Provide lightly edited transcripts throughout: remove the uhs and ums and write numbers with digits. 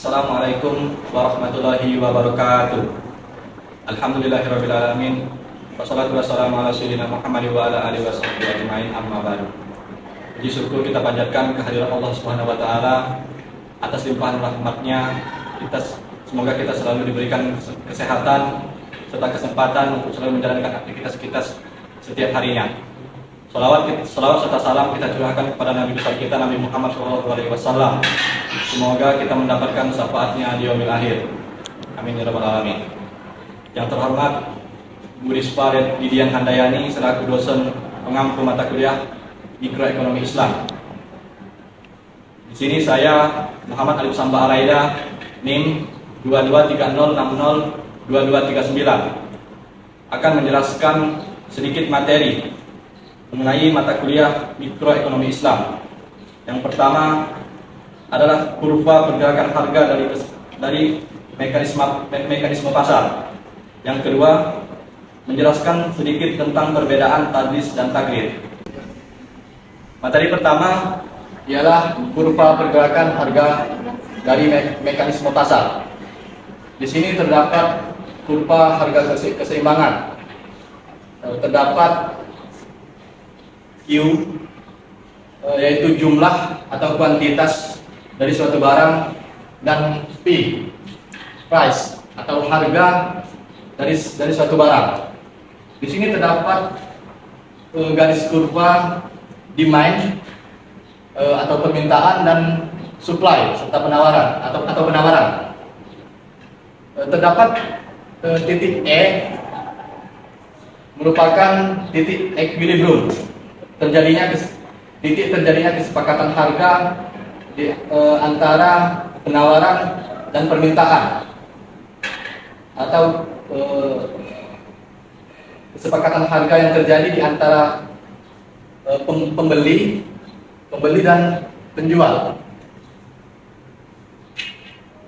Assalamualaikum warahmatullahi wabarakatuh. Alhamdulillahirabbil alamin. Wassalatu wassalamu ala sayyidina Muhammad wa ala alihi washabbihi ajmain, amma ba'du. Puji syukur kita panjatkan kehadirat Allah Subhanahu wa taala atas limpahan rahmat-Nya. Semoga kita selalu diberikan kesehatan serta kesempatan untuk selalu menjalankan aktivitas kita setiap harinya. Salawat serta salam kita curahkan kepada Nabi besar kita, Nabi Muhammad SAW. Semoga kita mendapatkan syafaatnya di yaumil akhir. Amin ya rabbal alamin. Yang terhormat Bu Rispa Didian Handayani selaku dosen pengampu mata kuliah Mikroekonomi Islam. Di sini saya Muhammad Alif Samba Araida, NIM 2230602239 akan menjelaskan sedikit materi mengenai mata kuliah Mikroekonomi Islam. Yang pertama adalah kurva pergerakan harga dari mekanisme pasar. Yang kedua, menjelaskan sedikit tentang perbedaan tadlis dan takrib. Materi pertama ialah kurva pergerakan harga dari mekanisme pasar. Di sini terdapat kurva harga keseimbangan. Terdapat Q, yaitu jumlah atau kuantitas dari suatu barang, dan P, price atau harga dari suatu barang. Di sini terdapat garis kurva demand atau permintaan dan supply serta penawaran atau penawaran. Terdapat titik E merupakan titik equilibrium, terjadinya kesepakatan harga di antara penawaran dan permintaan, atau kesepakatan harga yang terjadi di antara pembeli dan penjual.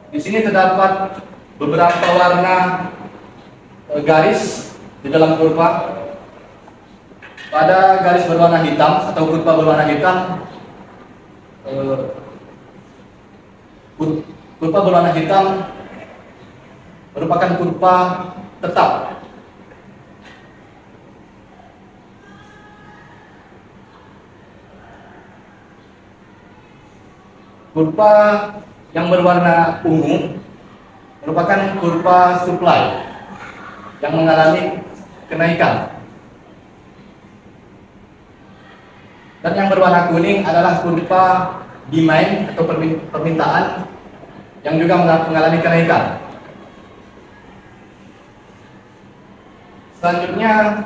Di sini terdapat beberapa warna garis di dalam kurva. Pada garis berwarna hitam atau kurva berwarna hitam, kurva berwarna hitam merupakan kurva tetap. Kurva yang berwarna ungu merupakan kurva supply yang mengalami kenaikan. Dan yang berwarna kuning adalah kurva demand atau permintaan yang juga mengalami kenaikan. Selanjutnya,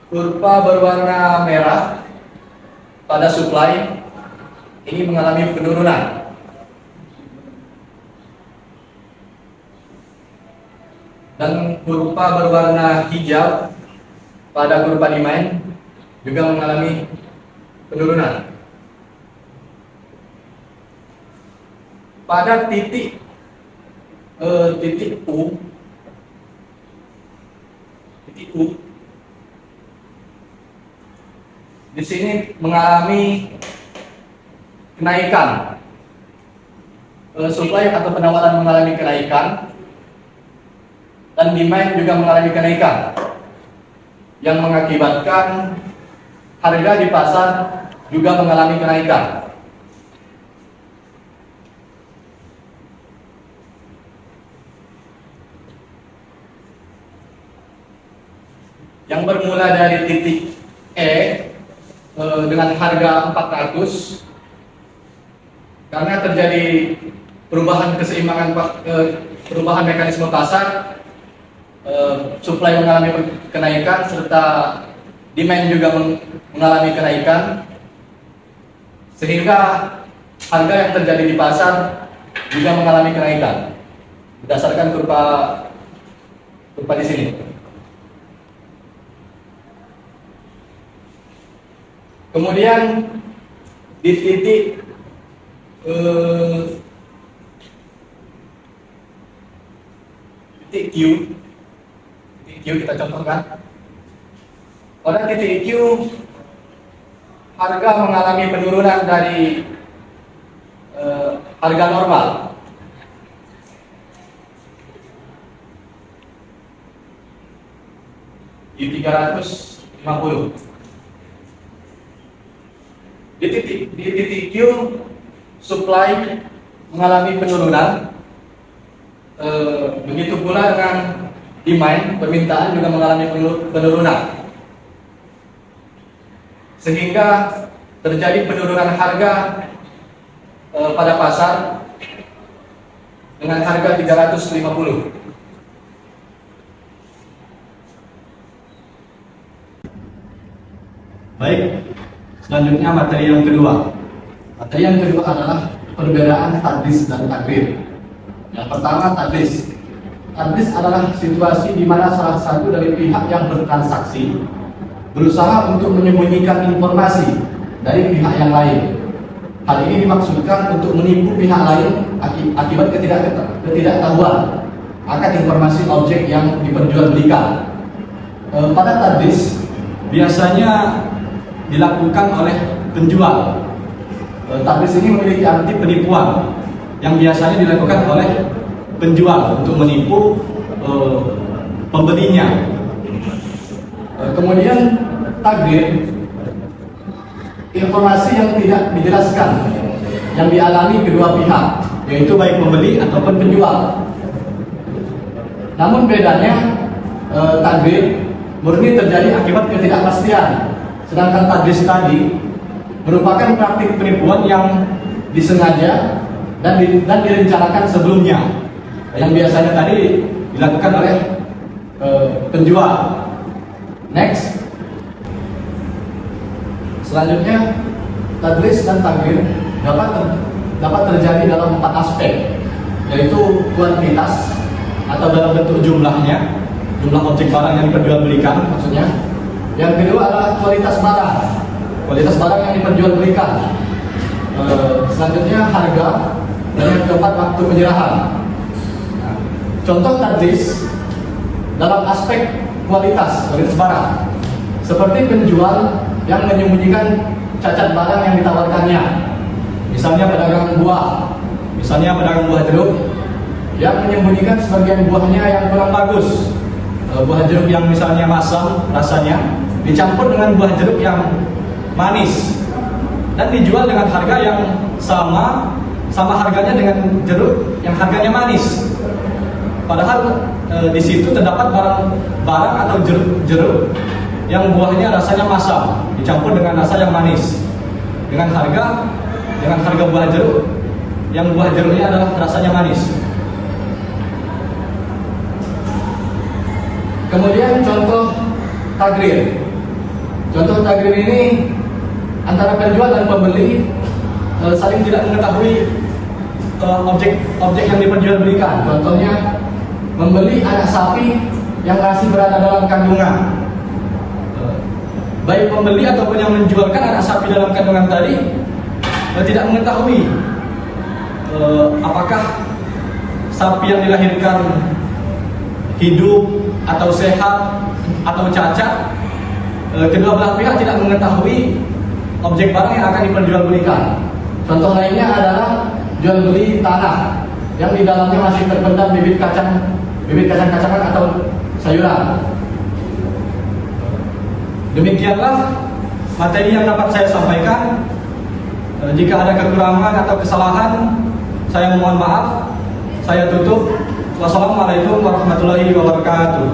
kurva berwarna merah pada supply ini mengalami penurunan. Dan kurva berwarna hijau pada kurva demand juga mengalami penurunan. Pada titik U di sini mengalami kenaikan. Supply atau penawaran mengalami kenaikan dan demand juga mengalami kenaikan, yang mengakibatkan harga di pasar juga mengalami kenaikan. Yang bermula dari titik E dengan harga 400, karena terjadi perubahan mekanisme pasar, supply mengalami kenaikan serta demand juga mengalami kenaikan, sehingga harga yang terjadi di pasar juga mengalami kenaikan berdasarkan kurva di sini. Kemudian di titik Q kita contohkan. Pada titik Q, harga mengalami penurunan dari harga normal di 350. Di titik Q supply mengalami penurunan, begitu pula dengan demand, permintaan juga mengalami penurunan, sehingga terjadi penurunan harga pada pasar dengan harga 350. Baik, selanjutnya materi yang kedua. Materi yang kedua adalah perbedaan tadlis dan takrir. Yang pertama, tadlis. Tadlis adalah situasi di mana salah satu dari pihak yang bertransaksi berusaha untuk menyembunyikan informasi dari pihak yang lain. Hal ini dimaksudkan untuk menipu pihak lain akibat ketidaktahuan akan informasi objek yang diperjualbelikan. Pada tadlis biasanya dilakukan oleh penjual. Tadlis ini memiliki arti penipuan yang biasanya dilakukan oleh penjual untuk menipu pembelinya. Kemudian takrir, informasi yang tidak dijelaskan yang dialami kedua pihak, yaitu baik pembeli ataupun penjual. Namun bedanya, takrir murni terjadi akibat ketidakpastian, sedangkan tadlis tadi merupakan praktik penipuan yang disengaja dan direncanakan sebelumnya, yang biasanya tadi dilakukan oleh penjual. Next, selanjutnya, tadlis dan takrir dapat terjadi dalam 4 aspek, yaitu kuantitas atau dalam bentuk jumlahnya, jumlah objek barang yang diperjualbelikan maksudnya. Yang kedua adalah kualitas barang yang diperjualbelikan. Selanjutnya harga, dan yang keempat waktu penyerahan. Contoh tadlis dalam aspek kualitas barang, seperti penjual yang menyembunyikan cacat barang yang ditawarkannya. Misalnya pedagang buah jeruk yang menyembunyikan sebagian buahnya yang kurang bagus. Buah jeruk yang misalnya masam rasanya dicampur dengan buah jeruk yang manis dan dijual dengan harga yang sama harganya dengan jeruk yang harganya manis. Padahal di situ terdapat barang atau jeruk yang buahnya rasanya masam dicampur dengan rasa yang manis dengan harga buah jeruk yang buah jeruknya adalah rasanya manis. Kemudian contoh takrir. Contoh takrir ini antara penjual dan pembeli saling tidak mengetahui objek yang diperjualbelikan. Contohnya, membeli anak sapi yang masih berada dalam kandungan. Baik pembeli ataupun yang menjualkan anak sapi dalam kandungan tadi tidak mengetahui apakah sapi yang dilahirkan hidup atau sehat atau cacat. Kedua belah pihak tidak mengetahui objek barang yang akan diperjualbelikan. Contoh lainnya adalah jual beli tanah yang di dalamnya masih terpendam bibit kacang-kacangan atau sayuran. Demikianlah materi yang dapat saya sampaikan. Jika ada kekurangan atau kesalahan, saya mohon maaf. Saya tutup. Wassalamualaikum warahmatullahi wabarakatuh.